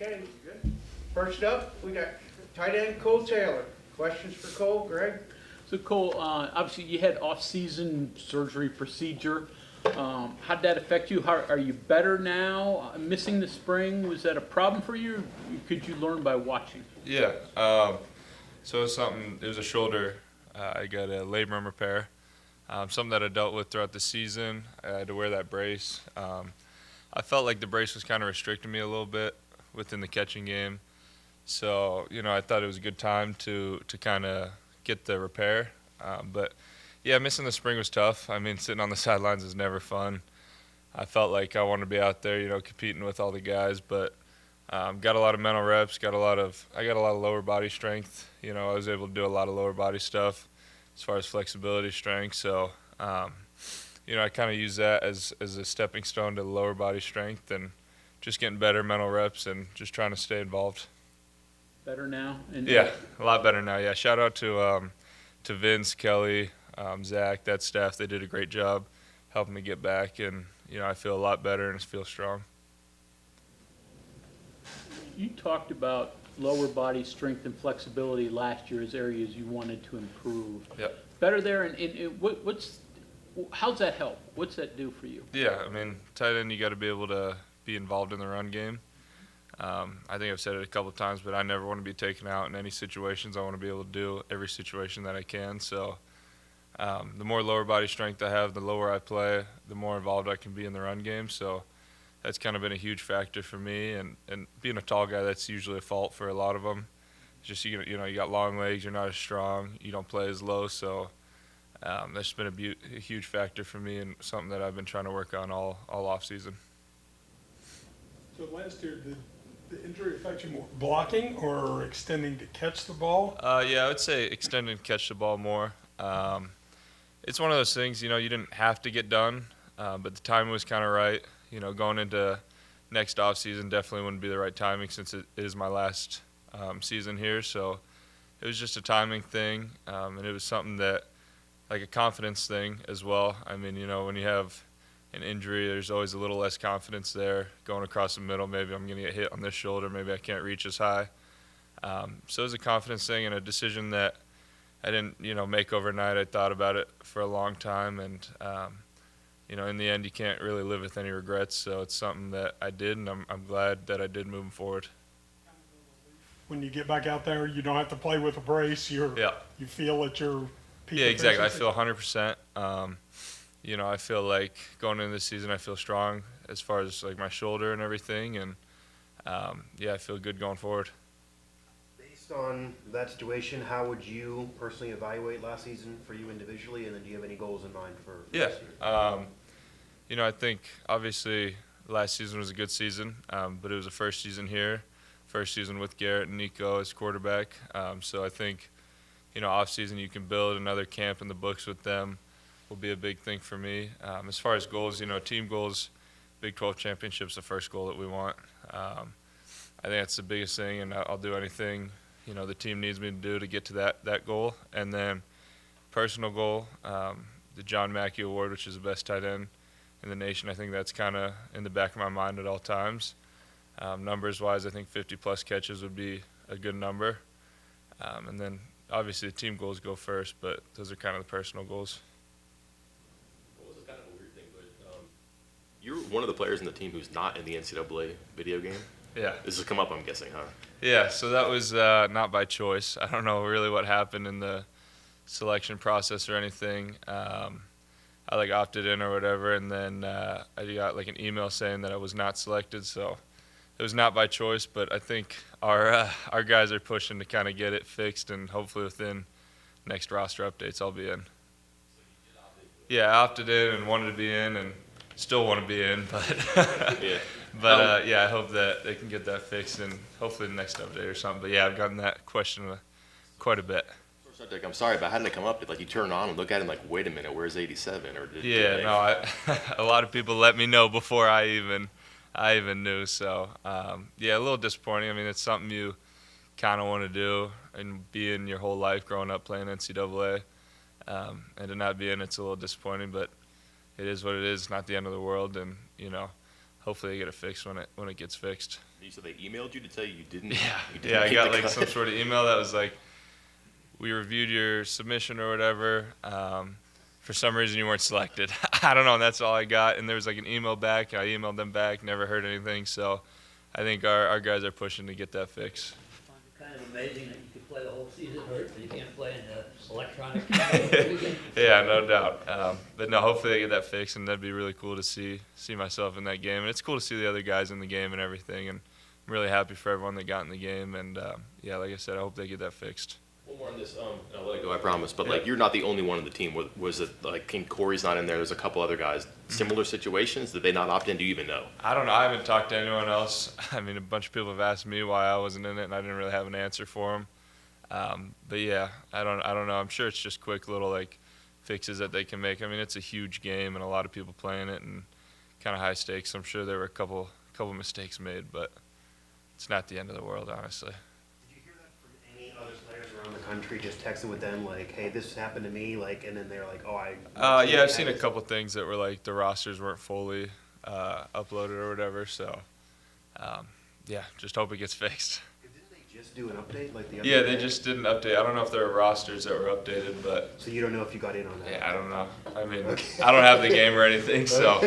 Okay, good. First up, we got tight end Kole Taylor. Questions for Kole, Greg? So Cole, obviously you had off-season surgery procedure. How'd that affect you? Are you better now? Missing the spring, was that a problem for you? Or could you learn by watching? Yeah. So it was a shoulder. I got a labrum repair. Something that I dealt with throughout the season. I had to wear that brace. I felt like the brace was kind of restricting me a little bit within the catching game. So, I thought it was a good time to kind of get the repair. But, yeah, missing the spring was tough. I mean, sitting on the sidelines is never fun. I felt like I wanted to be out there, competing with all the guys. But got a lot of mental reps, I got a lot of lower body strength. I was able to do a lot of lower body stuff as far as flexibility, strength. So, I kind of use that as a stepping stone to lower body strength and just getting better mental reps and just trying to stay involved. Better now? Yeah, a lot better now. Yeah, shout out to Vince, Kelly, Zach, that staff. They did a great job helping me get back, and I feel a lot better and feel strong. You talked about lower body strength and flexibility last year as areas you wanted to improve. Yep. Better there, and how's that help? What's that do for you? Yeah, I mean, tight end, you got to be able to be involved in the run game. I think I've said it a couple of times, but I never want to be taken out in any situations. I want to be able to do every situation that I can. So the more lower body strength I have, the lower I play, the more involved I can be in the run game. So that's kind of been a huge factor for me. And being a tall guy, that's usually a fault for a lot of them. It's just, you got long legs, you're not as strong, you don't play as low. So that's been a huge factor for me and something that I've been trying to work on all off season. So last year, did the injury affect you more blocking or extending to catch the ball? Yeah, I would say extending to catch the ball more. It's one of those things, you didn't have to get done, but the timing was kind of right. Going into next off season definitely wouldn't be the right timing since it is my last season here. So it was just a timing thing, and it was something that, like a confidence thing as well. I mean, when you have an injury, there's always a little less confidence there going across the middle. Maybe I'm going to get hit on this shoulder. Maybe I can't reach as high. So it was a confidence thing and a decision that I didn't, make overnight. I thought about it for a long time, and in the end, you can't really live with any regrets. So it's something that I did, and I'm glad that I did moving forward. When you get back out there, you don't have to play with a brace. You feel that you're peak Yeah, exactly. I efficiency? feel 100%. I feel like going into this season, I feel strong as far as like my shoulder and everything, and I feel good going forward. Based on that situation, how would you personally evaluate last season for you individually, and then do you have any goals in mind for this year? I think obviously last season was a good season, but it was the first season here, first season with Garrett and Nico as quarterback. So I think, off season you can build another camp in the books with them will be a big thing for me. As far as goals, team goals, Big 12 championship's the first goal that we want. I think that's the biggest thing, and I'll do anything the team needs me to do to get to that goal. And then personal goal, the Mackey Award, which is the best tight end in the nation. I think that's kind of in the back of my mind at all times. Numbers-wise, I think 50-plus catches would be a good number. And then obviously the team goals go first, but those are kind of the personal goals. Well, this is kind of a weird thing, but you're one of the players in the team who's not in the NCAA video game. Yeah. This has come up, I'm guessing, huh? Yeah, so that was not by choice. I don't know really what happened in the selection process or anything. I opted in or whatever, and then I got an email saying that I was not selected. So it was not by choice, but I think our guys are pushing to kind of get it fixed, and hopefully within next roster updates I'll be in. Yeah, I opted in and wanted to be in, and still want to be in, but Yeah. But I hope that they can get that fixed, and hopefully the next update or something. But yeah, I've gotten that question quite a bit. I'm sorry, but how did it come up? Did you turn on and look at it and wait a minute, where's 87? Or A lot of people let me know before I even knew. So a little disappointing. I mean, it's something you kind of want to do and be in your whole life growing up playing NCAA, and to not be in it's a little disappointing. But it is what it is. It's not the end of the world, and hopefully they get it fixed when it gets fixed. You said they emailed you to tell you didn't. Yeah, you didn't yeah. I make got the like cut. some sort of email that was like, we reviewed your submission or whatever. For some reason you weren't selected. I don't know. And that's all I got. And there was like an email back. I emailed them back. Never heard anything. So I think our guys are pushing to get that fixed. I find it kind of amazing that you could play the whole season hurt, but you can't play in the electronic. Yeah, no doubt. But no, hopefully they get that fixed, and that'd be really cool to see myself in that game. And it's cool to see the other guys in the game and everything. And I'm really happy for everyone that got in the game. And yeah, like I said, I hope they get that fixed. One more on this, and I'll let it go, I promise. But like, you're not the only one on the team. Was it like King Corey's not in there? There's a couple other guys. Similar situations. Did they not opt in? Do you even know? I don't know. I haven't talked to anyone else. I mean, a bunch of people have asked me why I wasn't in it, and I didn't really have an answer for them. But yeah, I don't know. I'm sure it's just quick little like fixes that they can make. I mean, it's a huge game and a lot of people playing it and kind of high stakes. I'm sure there were a couple mistakes made, but it's not the end of the world, honestly. Did you hear that from any other players around the country? Just texting with them like, "Hey, this happened to me," like, and then they're like, "Oh, Yeah, I've seen a couple things that were like the rosters weren't fully uploaded or whatever. So yeah, just hope it gets fixed. Didn't they just do an update like the other Yeah, day? they just didn't update. I don't know if there were rosters that were updated, but So you don't know if you got in on that? yeah, I don't know. I mean, Okay. I don't have the game or anything, so.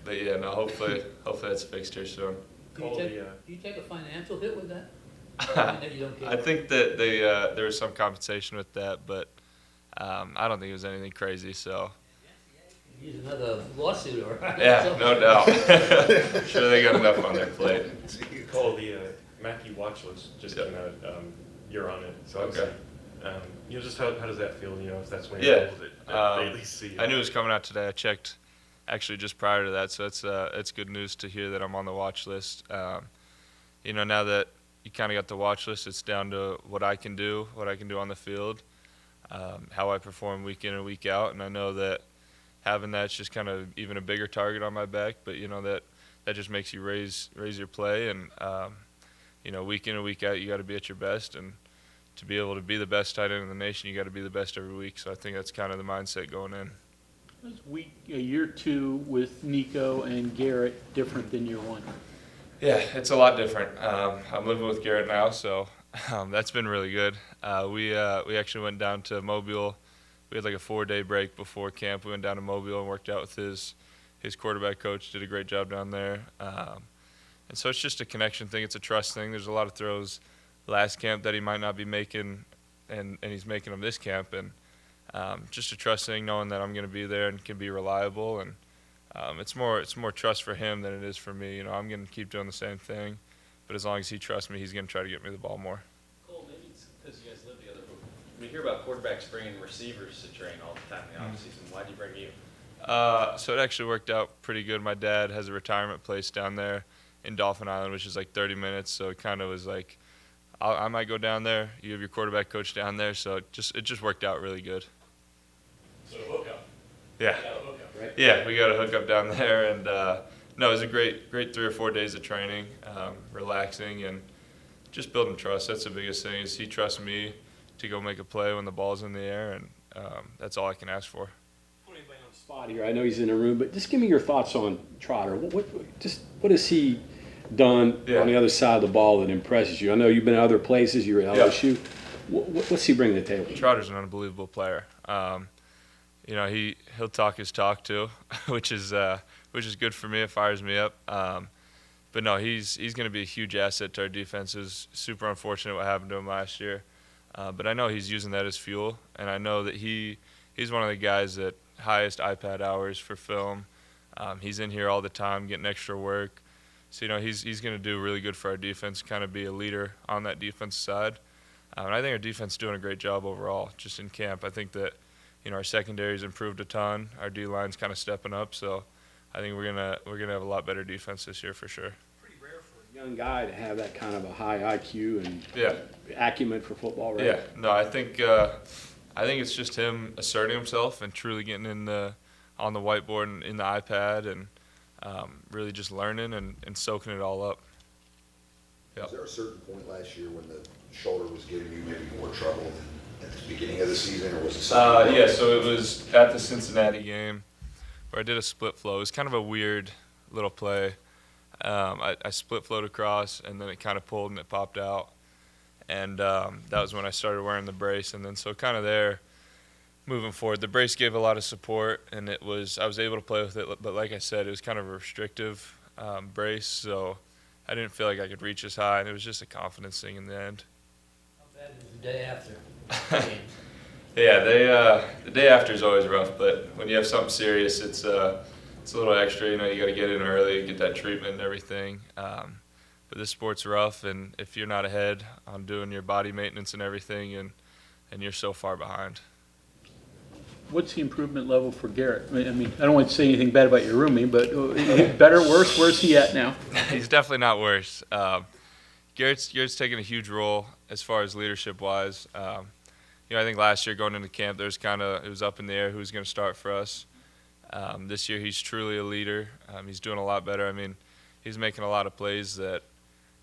But yeah, no, hopefully it's fixed here soon. Do you take a financial hit with that? I mean, that you don't get I think that there was some compensation with that, but I don't think it was anything crazy. So use another lawsuit or yeah, no doubt. I'm sure they got enough on their plate. Cole, the Mackey watch list just Yeah. came out. You're on it, so Okay. just how does that feel? If that's when Yeah. you're able to they at least see you. I knew it was coming out today. I checked actually just prior to that, so it's good news to hear that I'm on the watch list. Now that you kind of got the watch list, it's down to what I can do on the field, how I perform week in and week out, and I know that having that's just kind of even a bigger target on my back. But that just makes you raise your play, and week in and week out, you got to be at your best, and to be able to be the best tight end in the nation, you got to be the best every week. So I think that's kind of the mindset going in. Was year 2 with Nico and Garrett different than year 1? Yeah, it's a lot different. I'm living with Garrett now, so that's been really good. We actually went down to Mobile. We had like a 4-day break before camp. We went down to Mobile and worked out with his quarterback coach. Did a great job down there. And so it's just a connection thing. It's a trust thing. There's a lot of throws last camp that he might not be making, and he's making them this camp. And just a trust thing, knowing that I'm going to be there and can be reliable. And it's more trust for him than it is for me. I'm going to keep doing the same thing, but as long as he trusts me, he's going to try to get me the ball more. Cole, maybe it's because you guys live together, but we hear about quarterbacks bringing receivers to train all the time in the offseason. Why'd you bring you? So it actually worked out pretty good. My dad has a retirement place down there in Dolphin Island, which is like 30 minutes. So it kind of was like, I might go down there. You have your quarterback coach down there. So it just worked out really good. So hookup. Yeah. Right? Yeah, we got a hookup down there. And no, it was a great 3 or 4 days of training, relaxing and just building trust. That's the biggest thing, is he trusts me to go make a play when the ball's in the air. And that's all I can ask for. Spot here. I know he's in the room, but just give me your thoughts on Trotter. What has he done on the other side of the ball that impresses you? I know you've been at other places. You're at LSU. What's he bring to the table? Trotter's an unbelievable player. He'll talk his talk too, which is good for me. It fires me up. But no, he's going to be a huge asset to our defense. It was super unfortunate what happened to him last year, but I know he's using that as fuel, and I know that he's one of the guys that highest iPad hours for film. He's in here all the time getting extra work. So, he's going to do really good for our defense, kind of be a leader on that defense side. And I think our defense is doing a great job overall just in camp. I think that, our secondary's improved a ton. Our D-line's kind of stepping up. So I think we're gonna have a lot better defense this year for sure. Pretty rare for a young guy to have that kind of a high IQ and Yeah. acumen for football, right? Yeah. No, I think it's just him asserting himself and truly getting on the whiteboard and in the iPad and really just learning and soaking it all up. Yep. Was there a certain point last year when the shoulder was giving you maybe more trouble than at the beginning of the season, or was it something? Yeah, so it was at the Cincinnati game where I did a split flow. It was kind of a weird little play. I split float across, and then it kind of pulled and it popped out. And that was when I started wearing the brace. And then so kind of there, moving forward, the brace gave a lot of support, and I was able to play with it. But like I said, it was kind of a restrictive brace, so I didn't feel like I could reach as high, and it was just a confidence thing in the end. How bad is the day after? Yeah, the day after is always rough, but when you have something serious, it's a little extra. You know, you got to get in early, get that treatment and everything. But this sport's rough, and if you're not ahead on doing your body maintenance and everything, and you're so far behind. What's the improvement level for Garrett? I mean, I don't want to say anything bad about your roomie, but better, worse? Where's he at now? He's definitely not worse. Garrett's taken a huge role as far as leadership-wise. You know, I think last year going into camp, it was up in the air who was going to start for us. This year, he's truly a leader. He's doing a lot better. I mean, he's making a lot of plays that,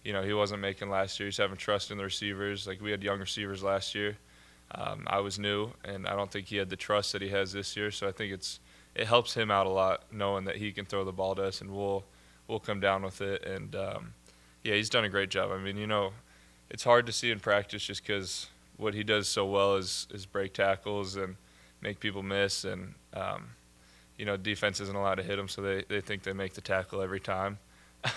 you know, he wasn't making last year. He's having trust in the receivers. Like, we had young receivers last year. I was new, and I don't think he had the trust that he has this year. So I think it helps him out a lot knowing that he can throw the ball to us, and we'll come down with it. And yeah, he's done a great job. I mean, you know, it's hard to see in practice just because what he does so well is break tackles and make people miss, and you know, defense isn't allowed to hit him, so they think they make the tackle every time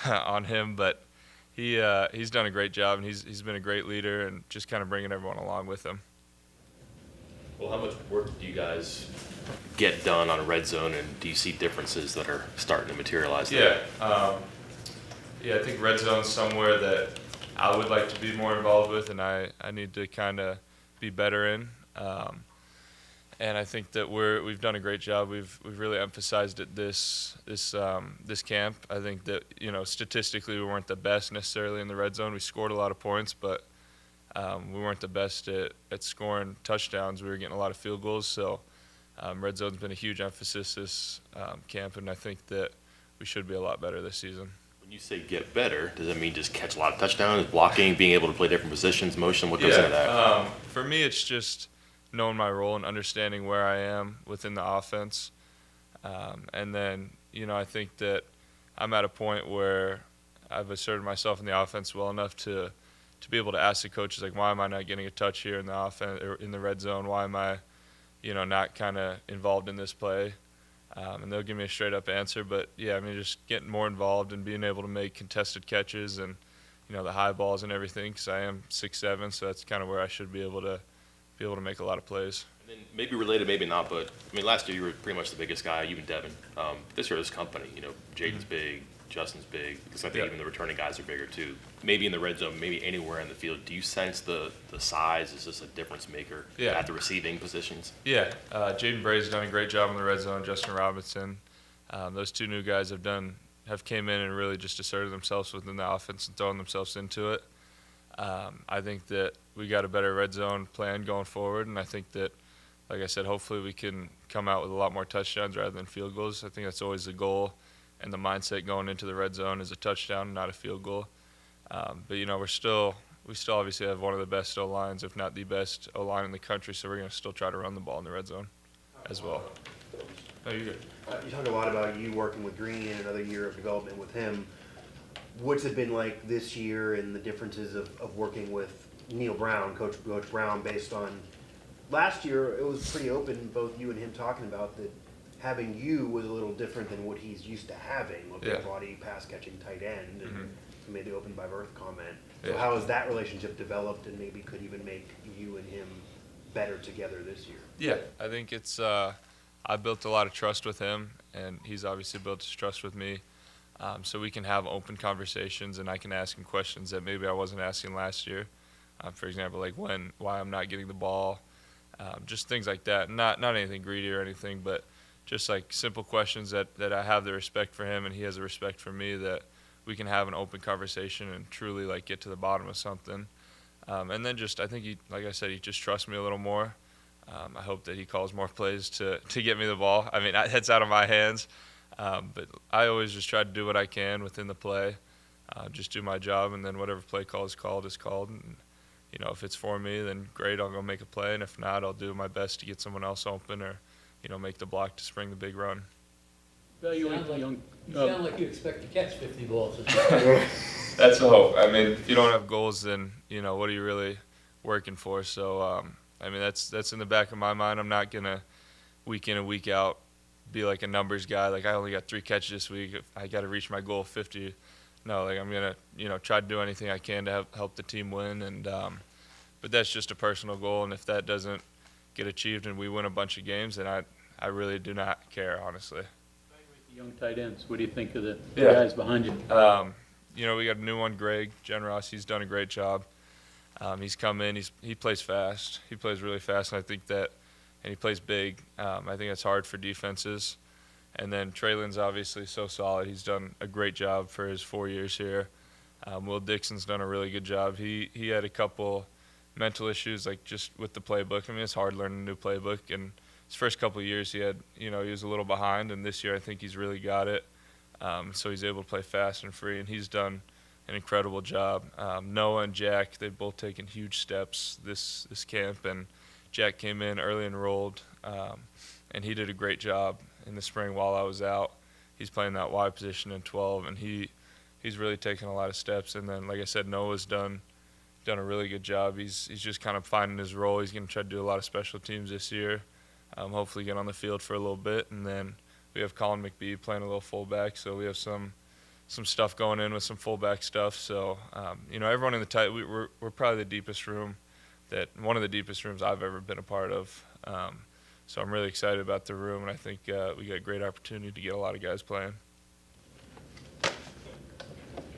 on him. But he's done a great job, and he's been a great leader, and just kind of bringing everyone along with him. Well, how much work do you guys get done on red zone, and do you see differences that are starting to materialize there? Yeah, I think red zone's somewhere that I would like to be more involved with, and I need to kind of be better in. And I think that we've done a great job. We've really emphasized it this camp. I think that, you know, statistically we weren't the best necessarily in the red zone. We scored a lot of points, but we weren't the best at scoring touchdowns. We were getting a lot of field goals. So red zone's been a huge emphasis this camp, and I think that we should be a lot better this season. When you say get better, does that mean just catch a lot of touchdowns, blocking, being able to play different positions, motion? What goes into that? For me, it's just knowing my role and understanding where I am within the offense. And then, you know, I think that I'm at a point where I've asserted myself in the offense well enough to be able to ask the coaches, like, why am I not getting a touch here in the offense or in the red zone? Why am I, you know, not kind of involved in this play? And they'll give me a straight up answer. But yeah, I mean, just getting more involved and being able to make contested catches and, you know, the high balls and everything, because I am 6'7", so that's kind of where I should be able to make a lot of plays. And then maybe related, maybe not, but I mean, last year you were pretty much the biggest guy, you and Devin. This year, this company, you know, Jaden's big, Justin's big. Because I think even the returning guys are bigger too. Maybe in the red zone, maybe anywhere in the field. Do you sense the size is just a difference maker at the receiving positions? Yeah, Jaden Bray's done a great job in the red zone. Justin Robinson, those two new guys have came in and really just asserted themselves within the offense and thrown themselves into it. I think that we got a better red zone plan going forward, and I think that, like I said, hopefully we can come out with a lot more touchdowns rather than field goals. I think that's always the goal, and the mindset going into the red zone is a touchdown, not a field goal. But you know, we still obviously have one of the best O-lines, if not the best O-line in the country, so we're going to still try to run the ball in the red zone as well. No, you're good. You talk a lot about you working with Green and another year of development with him. What's it been like this year and the differences of working with Neil Brown, Coach Brown, based on last year? It was pretty open, both you and him talking about that having you was a little different than what he's used to having, a big body, pass catching tight end, and made the open by birth comment. So how has that relationship developed, and maybe could even make you and him better together this year? Yeah, I think it's I built a lot of trust with him, and he's obviously built his trust with me. So we can have open conversations, and I can ask him questions that maybe I wasn't asking last year. For example, like why I'm not getting the ball, just things like that. Not anything greedy or anything, but just like simple questions that I have the respect for him and he has the respect for me, that we can have an open conversation and truly like get to the bottom of something. And then just, I think like I said, he just trusts me a little more. I hope that he calls more plays to get me the ball. I mean, it's out of my hands. But I always just try to do what I can within the play, just do my job, and then whatever play call is called is called. And, you know, if it's for me, then great, I'll go make a play, and if not, I'll do my best to get someone else open or, you know, make the block to spring the big run. Evaluate Sound the like- young, You sound like you expect to catch 50 balls. That's the hope. I mean, if you don't have goals, then what are you really working for? So, I mean, that's in the back of my mind. I'm not gonna week in and week out be like a numbers guy. Like I only got 3 catches this week. If I got to reach my goal of 50. No, like I'm gonna try to do anything I can to help the team win. And but that's just a personal goal. And if that doesn't get achieved and we win a bunch of games, then I really do not care, honestly. the young tight ends. What do you think of the Yeah. guys behind you? We got a new one, Greg Generos. He's done a great job. He's come in. He plays fast. He plays really fast, and I think that, and he plays big. I think that's hard for defenses. And then Traylin's obviously so solid. He's done a great job for his 4 years here. Will Dixon's done a really good job. He had a couple mental issues, like just with the playbook. I mean, it's hard learning a new playbook. And his first couple of years, he was a little behind. And this year, I think he's really got it. So he's able to play fast and free, and he's done an incredible job. Noah and Jack, they've both taken huge steps this camp, and Jack came in early enrolled, and he did a great job in the spring while I was out. He's playing that wide position in 12, and he's really taken a lot of steps. And then, like I said, Noah's done a really good job. He's just kind of finding his role. He's going to try to do a lot of special teams this year, hopefully get on the field for a little bit, and then we have Colin McBee playing a little fullback, so we have some stuff going in with some fullback stuff. So, everyone in the tight, we're probably the deepest room, one of the deepest rooms I've ever been a part of. So I'm really excited about the room, and I think we got a great opportunity to get a lot of guys playing.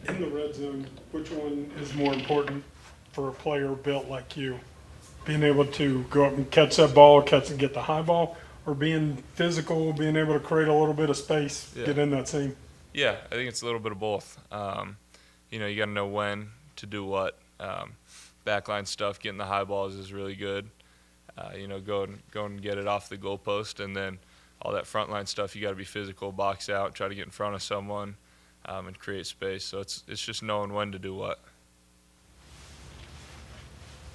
In the red zone, which one is more important for a player built like you? Being able to go up and catch that ball, and get the high ball, or being physical, being able to create a little bit of space, Yeah. get in that seam? Yeah, I think it's a little bit of both. You got to know when to do what. Backline stuff, getting the high balls is really good. Go and get it off the goalpost, and then all that frontline stuff, you got to be physical, box out, try to get in front of someone, and create space. So it's just knowing when to do what.